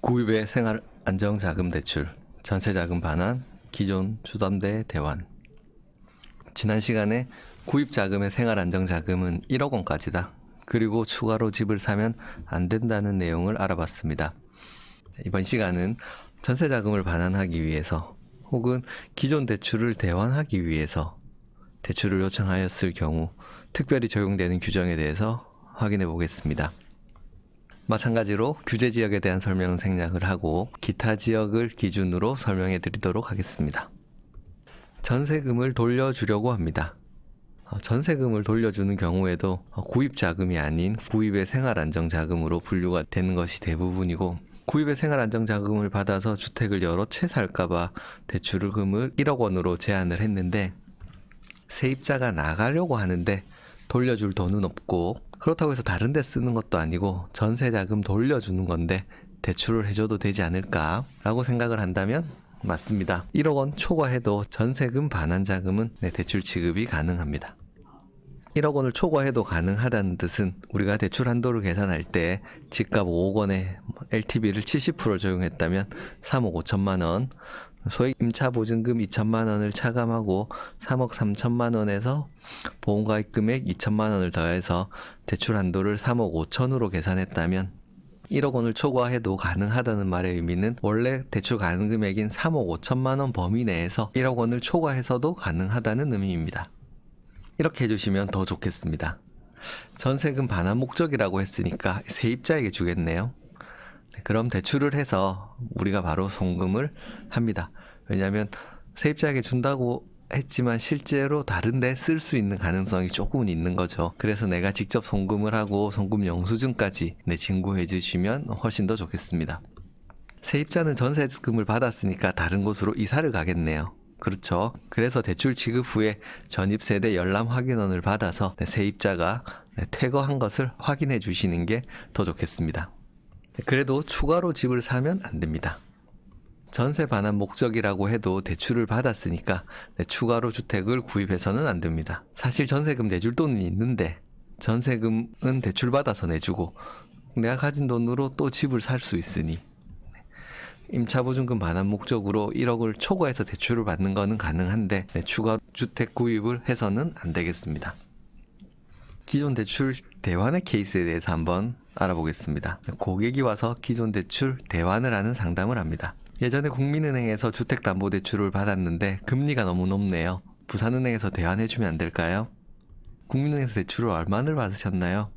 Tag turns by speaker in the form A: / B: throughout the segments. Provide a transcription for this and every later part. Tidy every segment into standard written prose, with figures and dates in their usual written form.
A: 구입의 생활 안정자금 대출, 전세자금 반환, 기존 주담대 대환. 지난 시간에 구입자금의 생활 안정자금은 1억 원까지다. 그리고 추가로 집을 사면 안 된다는 내용을 알아봤습니다. 이번 시간은 전세자금을 반환하기 위해서 혹은 기존 대출을 대환하기 위해서 대출을 요청하였을 경우 특별히 적용되는 규정에 대해서 확인해 보겠습니다. 마찬가지로 규제 지역에 대한 설명은 생략을 하고 기타 지역을 기준으로 설명해 드리도록 하겠습니다. 전세금을 돌려주려고 합니다. 전세금을 돌려주는 경우에도 구입자금이 아닌 구입의 생활안정자금으로 분류가 되는 것이 대부분이고, 구입의 생활안정자금을 받아서 주택을 여러 채 살까봐 대출금을 1억 원으로 제한을 했는데, 세입자가 나가려고 하는데 돌려줄 돈은 없고, 그렇다고 해서 다른 데 쓰는 것도 아니고 전세자금 돌려주는 건데 대출을 해줘도 되지 않을까 라고 생각을 한다면 맞습니다. 1억 원 초과해도 전세금 반환자금은 대출 지급이 가능합니다. 1억 원을 초과해도 가능하다는 뜻은 우리가 대출 한도를 계산할 때 집값 5억 원에 LTV를 70% 적용했다면 3억 5천만 원, 소액 임차보증금 2천만 원을 차감하고 3억 3천만 원에서 보험가입 금액 2천만 원을 더해서 대출 한도를 3억 5천으로 계산했다면 1억 원을 초과해도 가능하다는 말의 의미는 원래 대출 가능 금액인 3억 5천만 원 범위 내에서 1억 원을 초과해서도 가능하다는 의미입니다. 이렇게 해주시면 더 좋겠습니다. 전세금 반환 목적이라고 했으니까 세입자에게 주겠네요. 그럼 대출을 해서 우리가 바로 송금을 합니다. 왜냐하면 세입자에게 준다고 했지만 실제로 다른 데 쓸 수 있는 가능성이 조금은 있는 거죠. 그래서 내가 직접 송금을 하고 송금 영수증까지 진구해 주시면 훨씬 더 좋겠습니다. 세입자는 전세금을 받았으니까 다른 곳으로 이사를 가겠네요. 그렇죠. 그래서 대출 지급 후에 전입세대 열람 확인원을 받아서 세입자가 퇴거한 것을 확인해 주시는 게 더 좋겠습니다. 그래도 추가로 집을 사면 안 됩니다. 전세 반환 목적이라고 해도 대출을 받았으니까 추가로 주택을 구입해서는 안 됩니다. 사실 전세금 내줄 돈은 있는데 전세금은 대출 받아서 내주고 내가 가진 돈으로 또 집을 살 수 있으니 임차보증금 반환 목적으로 1억을 초과해서 대출을 받는 거는 가능한데 추가 주택 구입을 해서는 안 되겠습니다. 기존 대출 대환의 케이스에 대해서 한번 알아보겠습니다. 고객이 와서 기존 대출 대환을 하는 상담을 합니다. 예전에 국민은행에서 주택담보대출을 받았는데 금리가 너무 높네요. 부산은행에서 대환해주면 안 될까요? 국민은행에서 대출을 얼마를 받으셨나요?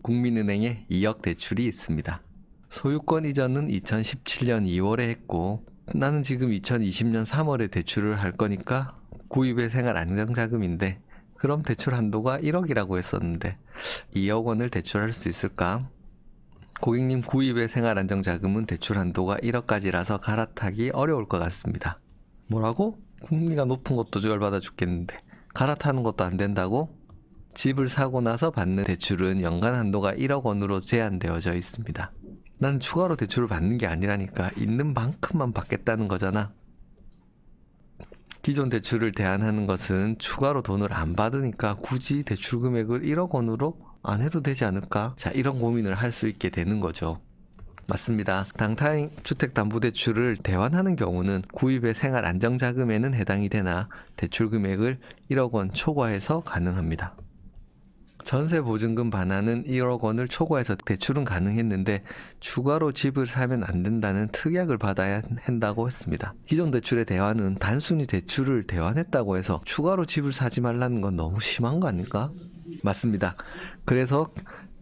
A: 국민은행에 2억 대출이 있습니다. 소유권 이전은 2017년 2월에 했고 나는 지금 2020년 3월에 대출을 할 거니까 구입의 생활 안정자금인데 그럼 대출 한도가 1억이라고 했었는데 2억 원을 대출할 수 있을까? 고객님 구입의 생활 안정자금은 대출 한도가 1억까지라서 갈아타기 어려울 것 같습니다. 뭐라고? 금리가 높은 것도 열받아 죽겠는데 갈아타는 것도 안 된다고? 집을 사고 나서 받는 대출은 연간 한도가 1억 원으로 제한되어져 있습니다. 난 추가로 대출을 받는 게 아니라니까 있는 만큼만 받겠다는 거잖아. 기존 대출을 대환하는 것은 추가로 돈을 안 받으니까 굳이 대출 금액을 1억 원으로 안 해도 되지 않을까? 자, 이런 고민을 할 수 있게 되는 거죠. 맞습니다. 당타임 주택담보대출을 대환하는 경우는 구입의 생활 안정자금에는 해당이 되나 대출 금액을 1억 원 초과해서 가능합니다. 전세보증금 반환은 1억 원을 초과해서 대출은 가능했는데 추가로 집을 사면 안 된다는 특약을 받아야 한다고 했습니다. 기존 대출의 대환은 단순히 대출을 대환했다고 해서 추가로 집을 사지 말라는 건 너무 심한 거 아닐까? 맞습니다. 그래서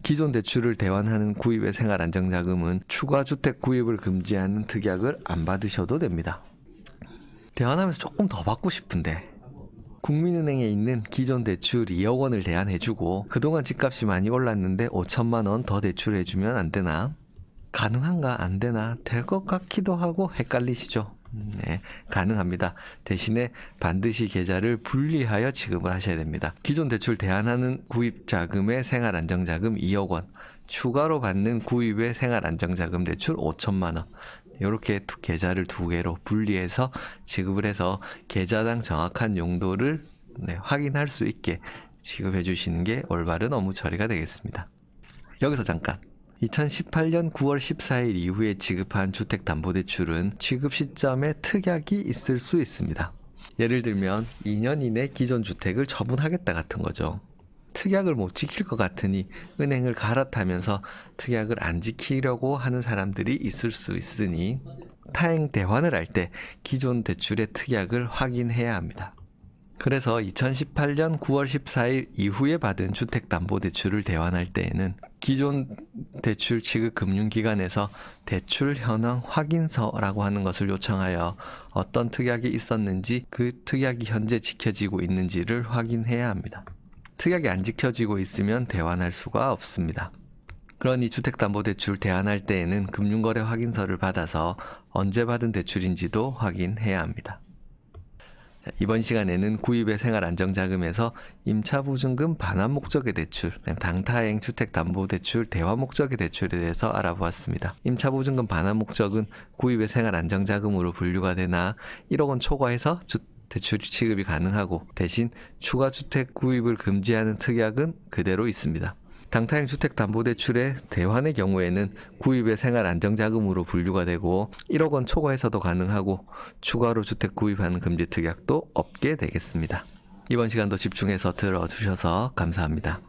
A: 기존 대출을 대환하는 구입의 생활 안정자금은 추가 주택 구입을 금지하는 특약을 안 받으셔도 됩니다. 대환하면서 조금 더 받고 싶은데 국민은행에 있는 기존 대출 2억 원을 대환해주고 그동안 집값이 많이 올랐는데 5천만 원 더 대출해주면 안 되나? 가능한가 안 되나? 될 것 같기도 하고 헷갈리시죠? 네, 가능합니다. 대신에 반드시 계좌를 분리하여 지급을 하셔야 됩니다. 기존 대출 대환하는 구입자금의 생활안정자금 2억 원, 추가로 받는 구입의 생활안정자금 대출 5천만 원, 이렇게 계좌를 두 개로 분리해서 지급을 해서 계좌당 정확한 용도를 확인할 수 있게 지급해 주시는 게 올바른 업무 처리가 되겠습니다. 여기서 잠깐 2018년 9월 14일 이후에 지급한 주택담보대출은 취급 시점에 특약이 있을 수 있습니다. 예를 들면 2년 이내 기존 주택을 처분하겠다 같은 거죠. 특약을 못 지킬 것 같으니 은행을 갈아타면서 특약을 안 지키려고 하는 사람들이 있을 수 있으니 타행 대환을 할 때 기존 대출의 특약을 확인해야 합니다. 그래서 2018년 9월 14일 이후에 받은 주택담보대출을 대환할 때에는 기존 대출 취급 금융기관에서 대출 현황 확인서라고 하는 것을 요청하여 어떤 특약이 있었는지 그 특약이 현재 지켜지고 있는지를 확인해야 합니다. 특약이 안 지켜지고 있으면 대환할 수가 없습니다. 그러니 주택담보대출 대환할 때에는 금융거래 확인서를 받아서 언제 받은 대출인지도 확인해야 합니다. 이번 시간에는 구입의 생활안정자금에서 임차보증금 반환 목적의 대출, 당타행 주택담보대출 대환 목적의 대출에 대해서 알아보았습니다. 임차보증금 반환 목적은 구입의 생활안정자금으로 분류가 되나 1억 원 초과해서 대출 취급이 가능하고 대신 추가 주택 구입을 금지하는 특약은 그대로 있습니다. 당타행 주택담보대출의 대환의 경우에는 구입의 생활안정자금으로 분류가 되고 1억 원 초과해서도 가능하고 추가로 주택 구입하는 금지 특약도 없게 되겠습니다. 이번 시간도 집중해서 들어주셔서 감사합니다.